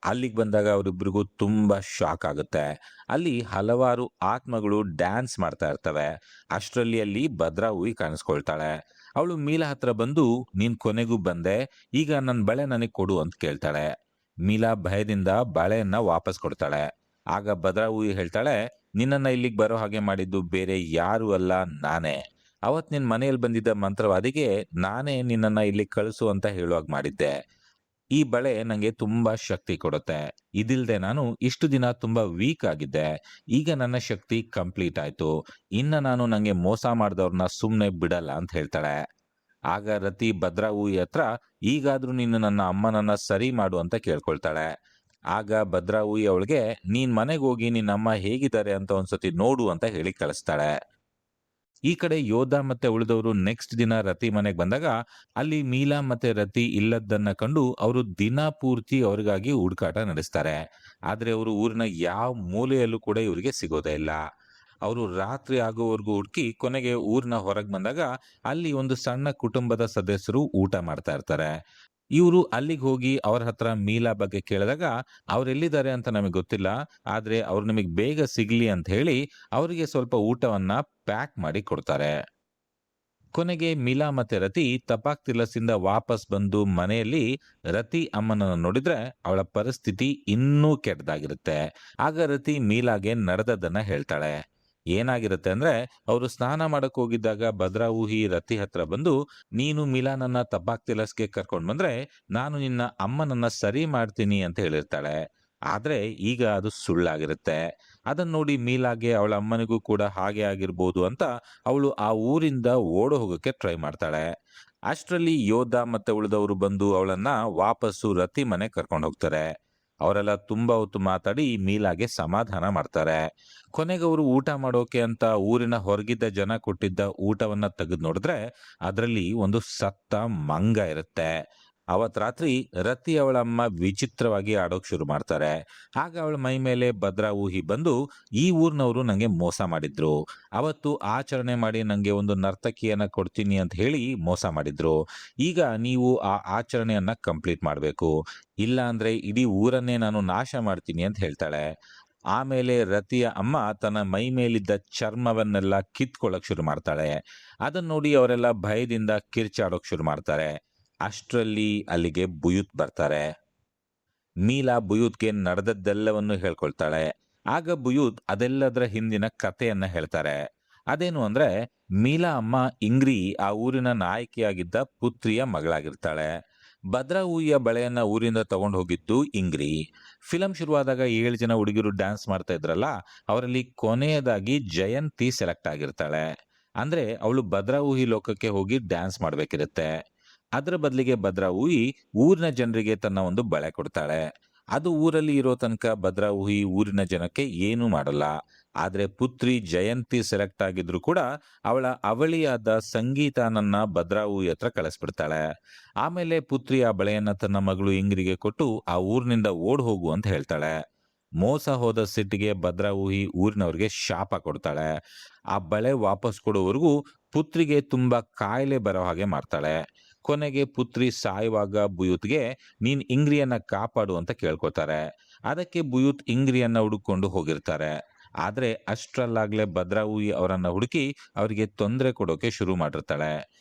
ಅಲ್ಲಿಗೆ ಬಂದಾಗ ಅವರಿಬ್ರಿಗೂ ತುಂಬಾ ಶಾಕ್ ಆಗುತ್ತೆ. ಅಲ್ಲಿ ಹಲವಾರು ಆತ್ಮಗಳು ಡ್ಯಾನ್ಸ್ ಮಾಡ್ತಾ ಇರ್ತವೆ. ಅಷ್ಟರಲ್ಲಿ ಅಲ್ಲಿ ಭದ್ರಾ ಹೂವಿ ಕಾಣಿಸ್ಕೊಳ್ತಾಳೆ. ಅವಳು ಮೀಲಾ ಹತ್ರ ಬಂದು, ನೀನ್ ಕೊನೆಗೂ ಬಂದೆ, ಈಗ ನನ್ನ ಬಳೆ ನನಗೆ ಕೊಡು ಅಂತ ಕೇಳ್ತಾಳೆ. ಮೀಲಾ ಭಯದಿಂದ ಬಳೆಯನ್ನ ವಾಪಸ್ ಕೊಡ್ತಾಳೆ. ಆಗ ಭದ್ರಾ ಹೂವಿ ಹೇಳ್ತಾಳೆ, ನಿನ್ನನ್ನ ಇಲ್ಲಿಗೆ ಬರೋ ಹಾಗೆ ಮಾಡಿದ್ದು ಬೇರೆ ಯಾರು ಅಲ್ಲ, ನಾನೇ. ಅವತ್ ನಿನ್ ಮನೆಯಲ್ಲಿ ಬಂದಿದ್ದ ಮಂತ್ರವಾದಿಗೆ ನಾನೇ ನಿನ್ನನ್ನ ಇಲ್ಲಿ ಕಳಿಸು ಅಂತ ಹೇಳುವಾಗ ಮಾಡಿದ್ದೆ. ಈ ಬಳೆ ನಂಗೆ ತುಂಬಾ ಶಕ್ತಿ ಕೊಡುತ್ತೆ. ಇದಿಲ್ದೆ ನಾನು ಇಷ್ಟು ದಿನ ತುಂಬಾ ವೀಕ್ ಆಗಿದ್ದೆ. ಈಗ ನನ್ನ ಶಕ್ತಿ ಕಂಪ್ಲೀಟ್ ಆಯ್ತು. ಇನ್ನ ನಾನು ನಂಗೆ ಮೋಸ ಮಾಡಿದವ್ರನ್ನ ಸುಮ್ನೆ ಬಿಡಲ್ಲ ಅಂತ ಹೇಳ್ತಾಳೆ. ಆಗ ರತಿ ಭದ್ರಾ ಹೂವಿ ಹತ್ರ, ಈಗಾದ್ರೂ ನೀನು ನನ್ನ ಅಮ್ಮನನ್ನ ಸರಿ ಮಾಡು ಅಂತ ಕೇಳ್ಕೊಳ್ತಾಳೆ. ಆಗ ಭದ್ರಾ ಹೂವಿ ಅವಳಿಗೆ, ನೀನ್ ಮನೆಗೆ ಹೋಗಿ ನಿನ್ನ ಅಮ್ಮ ಹೇಗಿದ್ದಾರೆ ಅಂತ ಒಂದ್ಸತಿ ನೋಡು ಅಂತ ಹೇಳಿ ಕಳಿಸ್ತಾಳೆ. ಈ ಕಡೆ ಯೋಧ ಮತ್ತೆ ಉಳಿದವರು ನೆಕ್ಸ್ಟ್ ದಿನ ರತಿ ಮನೆಗೆ ಬಂದಾಗ ಅಲ್ಲಿ ಮೀಲಾ ಮತ್ತೆ ರತಿ ಇಲ್ಲದನ್ನ ಕಂಡು ಅವರು ದಿನ ಪೂರ್ತಿ ಅವ್ರಿಗಾಗಿ ಹುಡುಕಾಟ ನಡೆಸ್ತಾರೆ. ಆದ್ರೆ ಅವರು ಊರಿನ ಯಾವ ಮೂಲೆಯಲ್ಲೂ ಕೂಡ ಇವರಿಗೆ ಸಿಗೋದೇ ಇಲ್ಲ. ಅವರು ರಾತ್ರಿ ಆಗೋವರೆಗೂ ಹುಡುಕಿ ಕೊನೆಗೆ ಊರಿನ ಹೊರಗೆ ಬಂದಾಗ ಅಲ್ಲಿ ಒಂದು ಸಣ್ಣ ಕುಟುಂಬದ ಸದಸ್ಯರು ಊಟ ಮಾಡ್ತಾ ಇರ್ತಾರೆ. ಇವರು ಅಲ್ಲಿಗೆ ಹೋಗಿ ಅವ್ರ ಹತ್ರ ಮೀಲಾ ಬಗ್ಗೆ ಕೇಳಿದಾಗ, ಅವ್ರೆಲ್ಲಿದ್ದಾರೆ ಅಂತ ನಮಗೆ ಗೊತ್ತಿಲ್ಲ, ಆದ್ರೆ ಅವ್ರು ನಿಮಗೆ ಬೇಗ ಸಿಗ್ಲಿ ಅಂತ ಹೇಳಿ ಅವರಿಗೆ ಸ್ವಲ್ಪ ಊಟವನ್ನ ಪ್ಯಾಕ್ ಮಾಡಿ ಕೊಡ್ತಾರೆ. ಕೊನೆಗೆ ಮೀಲಾ ಮತ್ತೆ ರತಿ ತಪಾಕ್ ತಿಲಸಿಂದ ವಾಪಸ್ ಬಂದು ಮನೆಯಲ್ಲಿ ರತಿ ಅಮ್ಮನನ್ನ ನೋಡಿದ್ರೆ ಅವಳ ಪರಿಸ್ಥಿತಿ ಇನ್ನೂ ಕೆಟ್ಟದಾಗಿರುತ್ತೆ. ಆಗ ರತಿ ಮೀಲಾಗೆ ನಡೆದದ್ದನ್ನ ಹೇಳ್ತಾಳೆ. ಏನಾಗಿರುತ್ತೆ ಅಂದ್ರೆ, ಅವರು ಸ್ನಾನ ಮಾಡಕ್ ಹೋಗಿದ್ದಾಗ ಭದ್ರಾ ಊಹಿ ರತಿ ಹತ್ರ ಬಂದು, ನೀನು ಮಿಲಾನನ್ನ ತಪಾಕ್ ತಿಲಸ್ಗೆ ಕರ್ಕೊಂಡ್ ಬಂದ್ರೆ ನಾನು ನಿನ್ನ ಅಮ್ಮನನ್ನ ಸರಿ ಮಾಡ್ತೀನಿ ಅಂತ ಹೇಳಿರ್ತಾಳೆ. ಆದ್ರೆ ಈಗ ಅದು ಸುಳ್ಳಾಗಿರುತ್ತೆ. ಅದನ್ನ ನೋಡಿ ಮೀಲಾಗೆ ಅವಳ ಅಮ್ಮನಿಗೂ ಕೂಡ ಹಾಗೆ ಆಗಿರ್ಬೋದು ಅಂತ ಅವಳು ಆ ಊರಿಂದ ಓಡು ಹೋಗೋಕೆ ಟ್ರೈ ಮಾಡ್ತಾಳೆ. ಅಷ್ಟರಲ್ಲಿ ಯೋಧ ಮತ್ತೆ ಉಳಿದವರು ಬಂದು ಅವಳನ್ನ ವಾಪಸ್ಸು ರತಿ ಮನೆ ಕರ್ಕೊಂಡು ಹೋಗ್ತಾರೆ. ಅವರೆಲ್ಲ ತುಂಬಾ ಹೊತ್ತು ಮಾತಾಡಿ ಮೀಲಾಗೆ ಸಮಾಧಾನ ಮಾಡ್ತಾರೆ. ಕೊನೆಗೆ ಅವರು ಊಟ ಮಾಡೋಕೆ ಅಂತ ಊರಿನ ಹೊರಗಿದ್ದ ಜನ ಕೊಟ್ಟಿದ್ದ ಊಟವನ್ನ ತೆಗೆದು ನೋಡಿದ್ರೆ ಅದರಲ್ಲಿ ಒಂದು ಸತ್ತ ಮಂಗ ಇರುತ್ತೆ. ಅವತ್ ರಾತ್ರಿ ರತಿ ಅವಳ ಅಮ್ಮ ವಿಚಿತ್ರವಾಗಿ ಆಡೋಕ್ ಶುರು ಮಾಡ್ತಾರೆ. ಆಗ ಅವಳ ಮೈ ಮೇಲೆ ಭದ್ರಾ ಊಹಿ ಬಂದು, ಈ ಊರ್ನವರು ನಂಗೆ ಮೋಸ ಮಾಡಿದ್ರು, ಅವತ್ತು ಆಚರಣೆ ಮಾಡಿ ನಂಗೆ ಒಂದು ನರ್ತಕಿಯನ್ನ ಕೊಡ್ತೀನಿ ಅಂತ ಹೇಳಿ ಮೋಸ ಮಾಡಿದ್ರು. ಈಗ ನೀವು ಆ ಆಚರಣೆಯನ್ನ ಕಂಪ್ಲೀಟ್ ಮಾಡಬೇಕು, ಇಲ್ಲ ಅಂದ್ರೆ ಇಡೀ ಊರನ್ನೇ ನಾನು ನಾಶ ಮಾಡ್ತೀನಿ ಅಂತ ಹೇಳ್ತಾಳೆ. ಆಮೇಲೆ ರತಿಯ ಅಮ್ಮ ತನ್ನ ಮೈ ಮೇಲಿದ್ದ ಚರ್ಮವನ್ನೆಲ್ಲ ಕಿತ್ಕೊಳ್ಳಕ್ ಶುರು ಮಾಡ್ತಾಳೆ. ಅದನ್ನ ನೋಡಿ ಅವರೆಲ್ಲ ಭಯದಿಂದ ಕಿರ್ಚಾಡೋಕ್ ಶುರು ಮಾಡ್ತಾರೆ. ಅಷ್ಟರಲ್ಲಿ ಅಲ್ಲಿಗೆ ಬುಯುತ್ ಬರ್ತಾರೆ. ಮೀಲಾ ಬುಯೂತ್ಗೆ ನಡೆದದ್ದೆಲ್ಲವನ್ನು ಹೇಳ್ಕೊಳ್ತಾಳೆ. ಆಗ ಬುಯೂತ್ ಅದೆಲ್ಲದರ ಹಿಂದಿನ ಕಥೆಯನ್ನ ಹೇಳ್ತಾರೆ. ಅದೇನು ಅಂದ್ರೆ, ಮೀಲಾ ಅಮ್ಮ ಇಂಗ್ರಿ ಆ ಊರಿನ ನಾಯಕಿಯಾಗಿದ್ದ ಪುತ್ರಿಯ ಮಗಳಾಗಿರ್ತಾಳೆ. ಭದ್ರಾ ಹೂವಿಯ ಬಳೆಯನ್ನ ಊರಿಂದ ತಗೊಂಡು ಹೋಗಿದ್ದು ಇಂಗ್ರಿ. ಫಿಲಂ ಶುರುವಾದಾಗ 7 ಜನ ಹುಡುಗಿರು ಡ್ಯಾನ್ಸ್ ಮಾಡ್ತಾ ಇದ್ರಲ್ಲ, ಅವರಲ್ಲಿ ಕೊನೆಯದಾಗಿ ಜಯಂತಿ ಸೆಲೆಕ್ಟ್ ಆಗಿರ್ತಾಳೆ. ಅಂದ್ರೆ ಅವಳು ಭದ್ರಾ ಹೂವಿ ಲೋಕಕ್ಕೆ ಹೋಗಿ ಡ್ಯಾನ್ಸ್ ಮಾಡ್ಬೇಕಿರುತ್ತೆ. ಅದ್ರ ಬದಲಿಗೆ ಭದ್ರಾ ಹೂವಿ ಊರಿನ ಜನರಿಗೆ ತನ್ನ ಒಂದು ಬಳೆ ಕೊಡ್ತಾಳೆ. ಅದು ಊರಲ್ಲಿ ಇರೋ ತನಕ ಭದ್ರಾ ಹೂವಿ ಊರಿನ ಜನಕ್ಕೆ ಏನೂ ಮಾಡಲ್ಲ. ಆದ್ರೆ ಪುತ್ರಿ ಜಯಂತಿ ಸೆಲೆಕ್ಟ್ ಆಗಿದ್ರು ಕೂಡ ಅವಳ ಅವಳಿಯಾದ ಸಂಗೀತನನ್ನ ಭದ್ರಾ ಹೂವಿ ಹತ್ರ ಕಳಿಸ್ಬಿಡ್ತಾಳೆ. ಆಮೇಲೆ ಪುತ್ರಿ ಆ ಬಳೆಯನ್ನ ತನ್ನ ಮಗಳು ಇಂಗ್ರಿಗೆ ಕೊಟ್ಟು ಆ ಊರಿನಿಂದ ಓಡ್ ಹೋಗು ಅಂತ ಹೇಳ್ತಾಳೆ. ಮೋಸ ಹೋದ ಸಿಟ್ಟಿಗೆ ಭದ್ರಾ ಹೂವಿ ಊರಿನವ್ರಿಗೆ ಶಾಪ ಕೊಡ್ತಾಳೆ. ಆ ಬಳೆ ವಾಪಸ್ ಕೊಡೋವರೆಗೂ ಪುತ್ರಿಗೆ ತುಂಬಾ ಕಾಯಿಲೆ ಬರೋ ಹಾಗೆ ಮಾಡ್ತಾಳೆ. ಕೊನೆಗೆ ಪುತ್ರಿ ಸಾಯುವಾಗ ಬುಯೂತ್ಗೆ, ನೀನ್ ಇಂಗ್ರಿಯನ್ನ ಕಾಪಾಡು ಅಂತ ಕೇಳ್ಕೊತಾರೆ. ಅದಕ್ಕೆ ಬುಯೂತ್ ಇಂಗ್ರಿಯನ್ನ ಹುಡುಕೊಂಡು ಹೋಗಿರ್ತಾರೆ. ಆದ್ರೆ ಅಷ್ಟ್ರಲ್ಲಾಗ್ಲೇ ಭದ್ರಾಹುಯಿ ಅವರನ್ನ ಹುಡುಕಿ ಅವರಿಗೆ ತೊಂದರೆ ಕೊಡೋಕೆ ಶುರು ಮಾಡಿರ್ತಾಳೆ.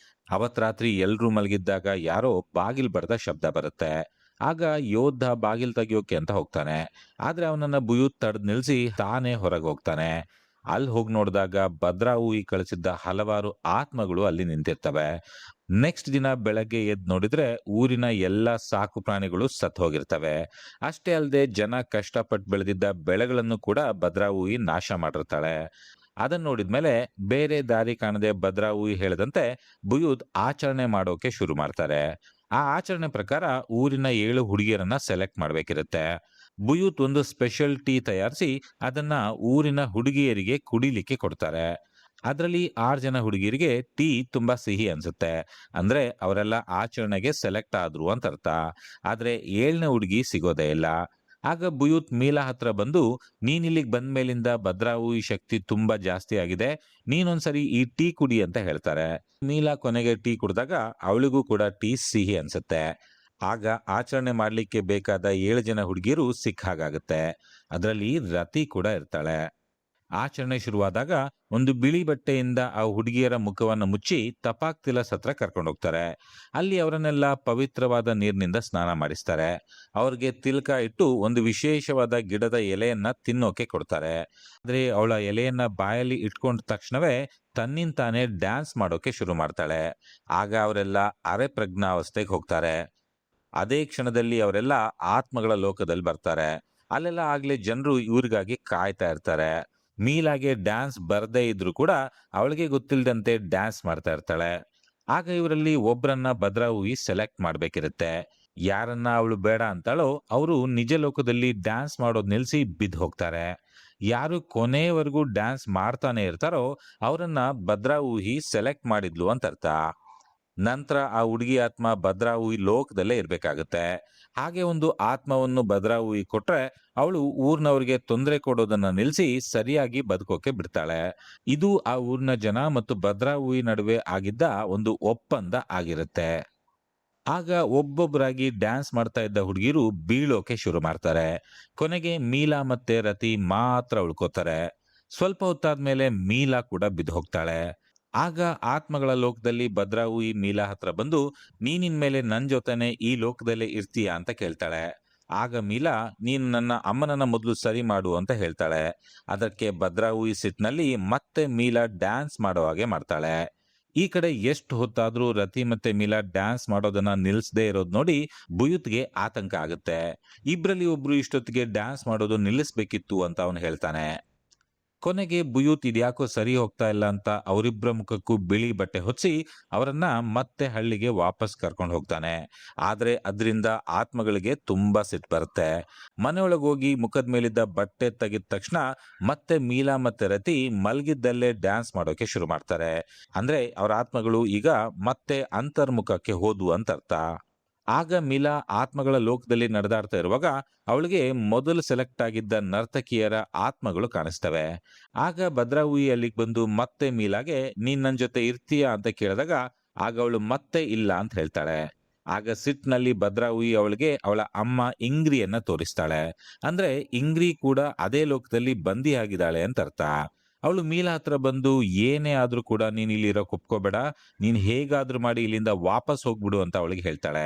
ಅವತ್ ರಾತ್ರಿ ಎಲ್ರೂ ಮಲಗಿದ್ದಾಗ ಯಾರೋ ಬಾಗಿಲ್ ಬಡ್ದ ಶಬ್ದ ಬರುತ್ತೆ. ಆಗ ಯೋಧ ಬಾಗಿಲ್ ತೆಗಿಯೋಕೆ ಅಂತ ಹೋಗ್ತಾನೆ. ಆದ್ರೆ ಅವನನ್ನ ಬುಯೂತ್ ತಡೆದ್ ನಿಲ್ಸಿ ತಾನೇ ಹೊರಗೆ ಹೋಗ್ತಾನೆ. ಅಲ್ಲಿ ಹೋಗಿ ನೋಡಿದಾಗ ಭದ್ರಾಹುಯಿ ಕಳಿಸಿದ್ದ ಹಲವಾರು ಆತ್ಮಗಳು ಅಲ್ಲಿ ನಿಂತಿರ್ತವೆ. ನೆಕ್ಸ್ಟ್ ದಿನ ಬೆಳಗ್ಗೆ ಎದ್ದು ನೋಡಿದ್ರೆ ಊರಿನ ಎಲ್ಲ ಸಾಕು ಪ್ರಾಣಿಗಳು ಸತ್ತು ಹೋಗಿರ್ತವೆ. ಅಷ್ಟೇ ಅಲ್ಲದೆ ಜನ ಕಷ್ಟಪಟ್ಟು ಬೆಳೆದಿದ್ದ ಬೆಳೆಗಳನ್ನು ಕೂಡ ಭದ್ರಾಹುಯಿ ನಾಶ ಮಾಡಿರ್ತಾಳೆ. ಅದನ್ನ ನೋಡಿದ್ಮೇಲೆ ಬೇರೆ ದಾರಿ ಕಾಣದೆ ಭದ್ರಾಹುಯಿ ಹೇಳದಂತೆ ಬುಯೂದ್ ಆಚರಣೆ ಮಾಡೋಕೆ ಶುರು ಮಾಡ್ತಾರೆ. ಆ ಆಚರಣೆ ಪ್ರಕಾರ ಊರಿನ 7 ಹುಡುಗಿಯರನ್ನ ಸೆಲೆಕ್ಟ್ ಮಾಡ್ಬೇಕಿರುತ್ತೆ. ಬುಯೂತ್ ಒಂದು ಸ್ಪೆಷಲ್ ಟೀ ತಯಾರಿಸಿ ಅದನ್ನ ಊರಿನ ಹುಡುಗಿಯರಿಗೆ ಕುಡಿಲಿಕ್ಕೆ ಕೊಡ್ತಾರೆ. ಅದರಲ್ಲಿ 6 ಜನ ಹುಡುಗಿಯರಿಗೆ ಟೀ ತುಂಬಾ ಸಿಹಿ ಅನ್ಸುತ್ತೆ. ಅಂದ್ರೆ ಅವರೆಲ್ಲ ಆಚರಣೆಗೆ ಸೆಲೆಕ್ಟ್ ಆದ್ರು ಅಂತ ಅರ್ಥ. ಆದ್ರೆ 7ನೇ ಹುಡುಗಿ ಸಿಗೋದೇ ಇಲ್ಲ. ಆಗ ಬುಯೂತ್ ಮೀಲಾ ಹತ್ರ ಬಂದು, ನೀನಿಲ್ಲಿಗೆ ಬಂದ ಮೇಲಿಂದ ಭದ್ರಾಹುಯಿ ಶಕ್ತಿ ತುಂಬಾ ಜಾಸ್ತಿ ಆಗಿದೆ, ನೀನೊಂದ್ಸರಿ ಈ ಟೀ ಕುಡಿ ಅಂತ ಹೇಳ್ತಾರೆ. ಮೀಲಾ ಕೊನೆಗೆ ಟೀ ಕುಡಿದಾಗ ಅವಳಿಗೂ ಕೂಡ ಟೀ ಸಿಹಿ ಅನ್ಸುತ್ತೆ. ಆಗ ಆಚರಣೆ ಮಾಡ್ಲಿಕ್ಕೆ ಬೇಕಾದ 7 ಜನ ಹುಡುಗಿಯರು ಸಿಕ್ಕ ಹಾಗಾಗುತ್ತೆ. ಅದರಲ್ಲಿ ರತಿ ಕೂಡ ಇರ್ತಾಳೆ. ಆಚರಣೆ ಶುರುವಾದಾಗ ಒಂದು ಬಿಳಿ ಬಟ್ಟೆಯಿಂದ ಆ ಹುಡುಗಿಯರ ಮುಖವನ್ನು ಮುಚ್ಚಿ ತಪಾಕ್ ತಿಲಸ್ ಹತ್ರ ಕರ್ಕೊಂಡು ಹೋಗ್ತಾರೆ. ಅಲ್ಲಿ ಅವರನ್ನೆಲ್ಲ ಪವಿತ್ರವಾದ ನೀರಿನಿಂದ ಸ್ನಾನ ಮಾಡಿಸ್ತಾರೆ. ಅವ್ರಿಗೆ ತಿಲಕ ಇಟ್ಟು ಒಂದು ವಿಶೇಷವಾದ ಗಿಡದ ಎಲೆಯನ್ನ ತಿನ್ನೋಕೆ ಕೊಡ್ತಾರೆ. ಆದ್ರೆ ಅವಳ ಎಲೆಯನ್ನ ಬಾಯಲ್ಲಿ ಇಟ್ಕೊಂಡ ತಕ್ಷಣವೇ ತನ್ನಿಂತಾನೆ ಡ್ಯಾನ್ಸ್ ಮಾಡೋಕೆ ಶುರು ಮಾಡ್ತಾಳೆ. ಆಗ ಅವರೆಲ್ಲ ಅರೆ ಪ್ರಜ್ಞಾವಸ್ಥೆಗೆ ಹೋಗ್ತಾರೆ. ಅದೇ ಕ್ಷಣದಲ್ಲಿ ಅವರೆಲ್ಲ ಆತ್ಮಗಳ ಲೋಕದಲ್ಲಿ ಬರ್ತಾರೆ. ಅಲ್ಲೆಲ್ಲ ಆಗ್ಲೇ ಜನರು ಇವ್ರಿಗಾಗಿ ಕಾಯ್ತಾ ಇರ್ತಾರೆ. ಮೀಲಾಗೆ ಡ್ಯಾನ್ಸ್ ಬರ್ದೇ ಇದ್ರು ಕೂಡ ಅವಳಿಗೆ ಗೊತ್ತಿಲ್ಲದಂತೆ ಡ್ಯಾನ್ಸ್ ಮಾಡ್ತಾ ಇರ್ತಾಳೆ. ಆಗ ಇವರಲ್ಲಿ ಒಬ್ರನ್ನ ಭದ್ರಾಹುಯಿ ಸೆಲೆಕ್ಟ್ ಮಾಡ್ಬೇಕಿರುತ್ತೆ. ಯಾರನ್ನ ಅವಳು ಬೇಡ ಅಂತಾಳೋ ಅವರು ನಿಜ ಲೋಕದಲ್ಲಿ ಡ್ಯಾನ್ಸ್ ಮಾಡೋದ್ ನಿಲ್ಸಿ ಬಿದ್ದು ಹೋಗ್ತಾರೆ. ಯಾರು ಕೊನೆಯವರೆಗೂ ಡ್ಯಾನ್ಸ್ ಮಾಡ್ತಾನೆ ಇರ್ತಾರೋ ಅವರನ್ನ ಭದ್ರಾಹುಯಿ ಸೆಲೆಕ್ಟ್ ಮಾಡಿದ್ಲು ಅಂತ ಅರ್ಥ. ನಂತರ ಆ ಹುಡುಗಿ ಆತ್ಮ ಭದ್ರಾಹುಯಿ ಲೋಕದಲ್ಲೇ ಇರ್ಬೇಕಾಗತ್ತೆ. ಹಾಗೆ ಒಂದು ಆತ್ಮವನ್ನು ಭದ್ರಾಹುಯಿ ಕೊಟ್ರೆ ಅವಳು ಊರ್ನವ್ರಿಗೆ ತೊಂದರೆ ಕೊಡೋದನ್ನ ನಿಲ್ಸಿ ಸರಿಯಾಗಿ ಬದುಕೋಕೆ ಬಿಡ್ತಾಳೆ. ಇದು ಆ ಊರಿನ ಜನ ಮತ್ತು ಭದ್ರಾಹುಯಿ ನಡುವೆ ಆಗಿದ್ದ ಒಂದು ಒಪ್ಪಂದ ಆಗಿರುತ್ತೆ. ಆಗ ಒಬ್ಬೊಬ್ಬರಾಗಿ ಡ್ಯಾನ್ಸ್ ಮಾಡ್ತಾ ಇದ್ದ ಹುಡುಗಿರು ಬೀಳೋಕೆ ಶುರು ಮಾಡ್ತಾರೆ. ಕೊನೆಗೆ ಮೀಲಾ ಮತ್ತೆ ರತಿ ಮಾತ್ರ ಉಳ್ಕೋತಾರೆ. ಸ್ವಲ್ಪ ಹೊತ್ತಾದ್ಮೇಲೆ ಮೀಲಾ ಕೂಡ ಬಿದ್ದು ಹೋಗ್ತಾಳೆ. ಆಗ ಆತ್ಮಗಳ ಲೋಕದಲ್ಲಿ ಭದ್ರಾಹುಯಿ ಮೀಲಾ ಹತ್ರ ಬಂದು, ನೀನಿನ್ಮೇಲೆ ನನ್ ಜೊತೆನೆ ಈ ಲೋಕದಲ್ಲೇ ಇರ್ತೀಯಾ ಅಂತ ಕೇಳ್ತಾಳೆ. ಆಗ ಮೀಲಾ, ನೀನು ನನ್ನ ಅಮ್ಮನನ್ನ ಮೊದಲು ಸರಿ ಮಾಡು ಅಂತ ಹೇಳ್ತಾಳೆ. ಅದಕ್ಕೆ ಭದ್ರಾಹುಯಿ ಸಿಟ್ನಲ್ಲಿ ಮತ್ತೆ ಮೀಲಾ ಡ್ಯಾನ್ಸ್ ಮಾಡೋ ಹಾಗೆ ಮಾಡ್ತಾಳೆ. ಈ ಕಡೆ ಎಷ್ಟು ಹೊತ್ತಾದ್ರೂ ರತಿ ಮತ್ತೆ ಮೀಲಾ ಡ್ಯಾನ್ಸ್ ಮಾಡೋದನ್ನ ನಿಲ್ಲಿಸದೇ ಇರೋದ್ ನೋಡಿ ಬುಯುತ್ಗೆ ಆತಂಕ ಆಗುತ್ತೆ. ಇಬ್ರಲ್ಲಿ ಒಬ್ರು ಇಷ್ಟೊತ್ತಿಗೆ ಡ್ಯಾನ್ಸ್ ಮಾಡೋದು ನಿಲ್ಲಿಸ್ಬೇಕಿತ್ತು ಅಂತ ಅವನು ಹೇಳ್ತಾನೆ. ಕೊನೆಗೆ ಬುಯೂತ್ ಇದ್ಯಾಕೋ ಸರಿ ಹೋಗ್ತಾ ಇಲ್ಲ ಅಂತ ಅವರಿಬ್ಬರ ಮುಖಕ್ಕೂ ಬಿಳಿ ಬಟ್ಟೆ ಹೊಚ್ಚಿ ಅವರನ್ನ ಮತ್ತೆ ಹಳ್ಳಿಗೆ ವಾಪಸ್ ಕರ್ಕೊಂಡು ಹೋಗ್ತಾನೆ. ಆದ್ರೆ ಅದರಿಂದ ಆತ್ಮಗಳಿಗೆ ತುಂಬಾ ಸಿಟ್ಟು ಬರುತ್ತೆ. ಮನೆಯೊಳಗೆ ಹೋಗಿ ಮುಖದ ಮೇಲಿದ್ದ ಬಟ್ಟೆ ತೆಗೆದ ತಕ್ಷಣ ಮತ್ತೆ ಮೀಲಾ ಮತ್ತೆ ರತಿ ಮಲ್ಗಿದ್ದಲ್ಲೇ ಡ್ಯಾನ್ಸ್ ಮಾಡೋಕೆ ಶುರು ಮಾಡ್ತಾರೆ. ಅಂದ್ರೆ ಅವರ ಆತ್ಮಗಳು ಈಗ ಮತ್ತೆ ಅಂತರ್ಮುಖಕ್ಕೆ ಹೋದ್ವು ಅಂತ ಅರ್ಥ. ಆಗ ಮೀಲಾ ಆತ್ಮಗಳ ಲೋಕದಲ್ಲಿ ನಡೆದಾಡ್ತಾ ಇರುವಾಗ ಅವಳಿಗೆ ಮೊದಲು ಸೆಲೆಕ್ಟ್ ಆಗಿದ್ದ ನರ್ತಕಿಯರ ಆತ್ಮಗಳು ಕಾಣಿಸ್ತವೆ. ಆಗ ಭದ್ರಾಹುಯಿ ಅಲ್ಲಿಗೆ ಬಂದು ಮತ್ತೆ ಮೀಲಾಗೆ, ನೀನ್ ನನ್ ಜೊತೆ ಇರ್ತೀಯಾ ಅಂತ ಕೇಳಿದಾಗ ಆಗ ಅವಳು ಮತ್ತೆ ಇಲ್ಲ ಅಂತ ಹೇಳ್ತಾಳೆ. ಆಗ ಸಿಟ್ನಲ್ಲಿ ಭದ್ರಾಹುಯಿ ಅವಳಿಗೆ ಅವಳ ಅಮ್ಮ ಇಂಗ್ರಿಯನ್ನ ತೋರಿಸ್ತಾಳೆ. ಅಂದ್ರೆ ಇಂಗ್ರಿ ಕೂಡ ಅದೇ ಲೋಕದಲ್ಲಿ ಬಂದಿ ಆಗಿದ್ದಾಳೆ ಅಂತ ಅರ್ಥ. ಅವಳು ಮೀಲಾ ಹತ್ರ ಬಂದು, ಏನೇ ಆದ್ರೂ ಕೂಡ ನೀನ್ ಇಲ್ಲಿ ಇರೋಕ್ ಒಪ್ಕೋಬೇಡ, ನೀನ್ ಹೇಗಾದ್ರೂ ಮಾಡಿ ಇಲ್ಲಿಂದ ವಾಪಸ್ ಹೋಗ್ಬಿಡು ಅಂತ ಅವಳಿಗೆ ಹೇಳ್ತಾಳೆ.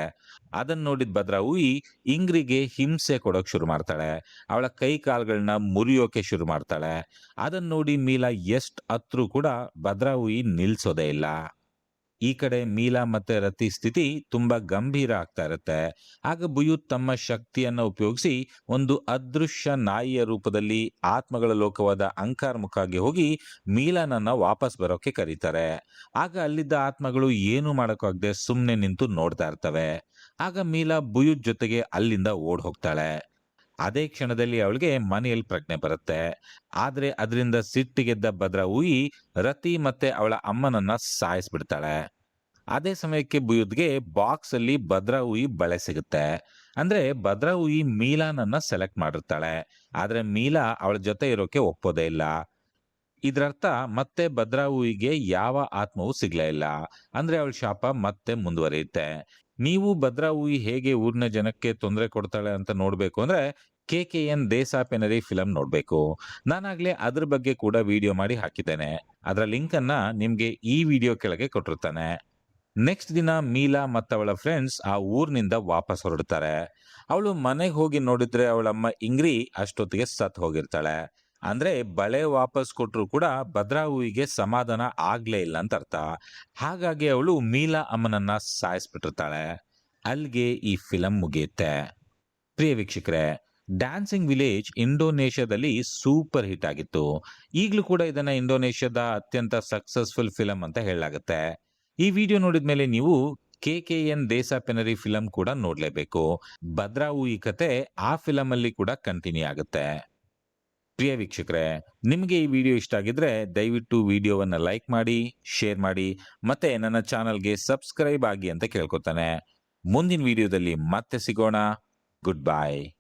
ಅದನ್ನ ನೋಡಿದ ಭದ್ರಾಹುಯಿ ಇಂಗ್ರಿಗೆ ಹಿಂಸೆ ಕೊಡೋಕ್ ಶುರು ಮಾಡ್ತಾಳೆ. ಅವಳ ಕೈ ಕಾಲ್ಗಳನ್ನ ಮುರಿಯೋಕೆ ಶುರು ಮಾಡ್ತಾಳೆ. ಅದನ್ನ ನೋಡಿ ಮೀಲಾ ಎಷ್ಟ್ ಹತ್ರೂ ಕೂಡ ಭದ್ರಾಹುಯಿ ನಿಲ್ಸೋದೇ ಇಲ್ಲ. ಈ ಕಡೆ ಮೀಲಾ ಮತ್ತೆ ರತಿ ಸ್ಥಿತಿ ತುಂಬಾ ಗಂಭೀರ ಆಗ್ತಾ ಇರುತ್ತೆ. ಆಗ ಬುಯೂತ್ ತಮ್ಮ ಶಕ್ತಿಯನ್ನ ಉಪಯೋಗಿಸಿ ಒಂದು ಅದೃಶ್ಯ ನಾಯಿಯ ರೂಪದಲ್ಲಿ ಆತ್ಮಗಳ ಲೋಕವಾದ ಅಂಕಾರ್ ಮುಖಾಗೆ ಹೋಗಿ ಮೀಲಾನನ್ನ ವಾಪಸ್ ಬರೋಕೆ ಕರೀತಾರೆ. ಆಗ ಅಲ್ಲಿದ್ದ ಆತ್ಮಗಳು ಏನು ಮಾಡೋಕ್ಕಾಗದೆ ಸುಮ್ನೆ ನಿಂತು ನೋಡ್ತಾ ಇರ್ತವೆ. ಆಗ ಮೀಲಾ ಬುಯೂತ್ ಜೊತೆಗೆ ಅಲ್ಲಿಂದ ಓಡ್ ಹೋಗ್ತಾಳೆ. ಅದೇ ಕ್ಷಣದಲ್ಲಿ ಅವಳಿಗೆ ಮನೆಯಲ್ಲಿ ಪ್ರಜ್ಞೆ ಬರುತ್ತೆ. ಆದ್ರೆ ಅದರಿಂದ ಸಿಟ್ಟಿಗೆದ್ದ ಭದ್ರಾಹುಯಿ ರತಿ ಮತ್ತೆ ಅವಳ ಅಮ್ಮನನ್ನ ಸಾಯಿಸ್ಬಿಡ್ತಾಳೆ. ಅದೇ ಸಮಯಕ್ಕೆ ಬುಯುದ್ಗೆ ಬಾಕ್ಸ್ ಅಲ್ಲಿ ಭದ್ರಾಹುಯಿ ಬಳೆ ಸಿಗುತ್ತೆ. ಅಂದ್ರೆ ಭದ್ರಾಹುಯಿ ಮೀಲಾನನ್ನ ಸೆಲೆಕ್ಟ್ ಮಾಡಿರ್ತಾಳೆ. ಆದ್ರೆ ಮೀಲಾ ಅವಳ ಜೊತೆ ಇರೋಕೆ ಒಪ್ಪೋದೇ ಇಲ್ಲ. ಇದ್ರರ್ಥ ಮತ್ತೆ ಭದ್ರಾಹುಯಿಗೆ ಯಾವ ಆತ್ಮವೂ ಸಿಗ್ಲೇ ಇಲ್ಲ. ಅಂದ್ರೆ ಅವಳ ಶಾಪ ಮತ್ತೆ ಮುಂದುವರಿಯುತ್ತೆ. ನೀವು ಭದ್ರಾಹುಯಿ ಹೇಗೆ ಊರಿನ ಜನಕ್ಕೆ ತೊಂದರೆ ಕೊಡ್ತಾಳೆ ಅಂತ ನೋಡ್ಬೇಕು ಅಂದ್ರೆ KKN ದೇಸಾಪೆನರಿ ಫಿಲಂ ನೋಡ್ಬೇಕು. ನಾನಾಗ್ಲೇ ಅದ್ರ ಬಗ್ಗೆ ಕೂಡ ವಿಡಿಯೋ ಮಾಡಿ ಹಾಕಿದ್ದೇನೆ. ಅದರ ಲಿಂಕನ್ನ ನಿಮ್ಗೆ ಈ ವಿಡಿಯೋ ಕೆಳಗೆ ಕೊಟ್ಟಿರ್ತಾನೆ. ನೆಕ್ಸ್ಟ್ ದಿನ ಮೀಲಾ ಮತ್ತವಳ ಫ್ರೆಂಡ್ಸ್ ಆ ಊರ್ನಿಂದ ವಾಪಸ್ ಹೊರಡ್ತಾರೆ. ಅವಳು ಮನೆಗೆ ಹೋಗಿ ನೋಡಿದ್ರೆ ಅವಳಮ್ಮ ಇಂಗ್ರಿ ಅಷ್ಟೊತ್ತಿಗೆ ಸತ್ ಹೋಗಿರ್ತಾಳೆ. ಅಂದ್ರೆ ಬಳೆ ವಾಪಸ್ ಕೊಟ್ರು ಕೂಡ ಭದ್ರಾಹುಯಿಗೆ ಸಮಾಧಾನ ಆಗ್ಲೇ ಇಲ್ಲ ಅಂತ ಅರ್ಥ. ಹಾಗಾಗಿ ಅವಳು ಮೀಲಾ ಅಮ್ಮನನ್ನ ಸಾಯಿಸ್ಬಿಟ್ಟಿರ್ತಾಳೆ. ಅಲ್ಲಿಗೆ ಈ ಫಿಲಂ ಮುಗಿಯುತ್ತೆ. ಪ್ರಿಯ ವೀಕ್ಷಕರೇ, ಡ್ಯಾನ್ಸಿಂಗ್ ವಿಲೇಜ್ ಇಂಡೋನೇಷ್ಯಾದಲ್ಲಿ ಸೂಪರ್ ಹಿಟ್ ಆಗಿತ್ತು. ಈಗಲೂ ಕೂಡ ಇದನ್ನ ಇಂಡೋನೇಷ್ಯಾದ ಅತ್ಯಂತ ಸಕ್ಸಸ್ಫುಲ್ ಫಿಲಂ ಅಂತ ಹೇಳಲಾಗುತ್ತೆ. ಈ ವಿಡಿಯೋ ನೋಡಿದ ಮೇಲೆ ನೀವು KKN ದೇಸಾಪೆನರಿ ಫಿಲಂ ಕೂಡ ನೋಡ್ಲೇಬೇಕು. ಭದ್ರಾಹುಯಿ ಕತೆ ಆ ಫಿಲಂ ಅಲ್ಲಿ ಕೂಡ ಕಂಟಿನ್ಯೂ ಆಗುತ್ತೆ. ಪ್ರಿಯ ವೀಕ್ಷಕರೇ, ನಿಮಗೆ ಈ ವಿಡಿಯೋ ಇಷ್ಟ ಆಗಿದ್ರೆ ದಯವಿಟ್ಟು ವಿಡಿಯೋವನ್ನ ಲೈಕ್ ಮಾಡಿ, ಶೇರ್ ಮಾಡಿ, ಮತ್ತೆ ನನ್ನ ಚಾನಲ್ಗೆ ಸಬ್ಸ್ಕ್ರೈಬ್ ಆಗಿ ಅಂತ ಕೇಳ್ಕೊತಾನೆ. ಮುಂದಿನ ವಿಡಿಯೋದಲ್ಲಿ ಮತ್ತೆ ಸಿಗೋಣ. Good bye.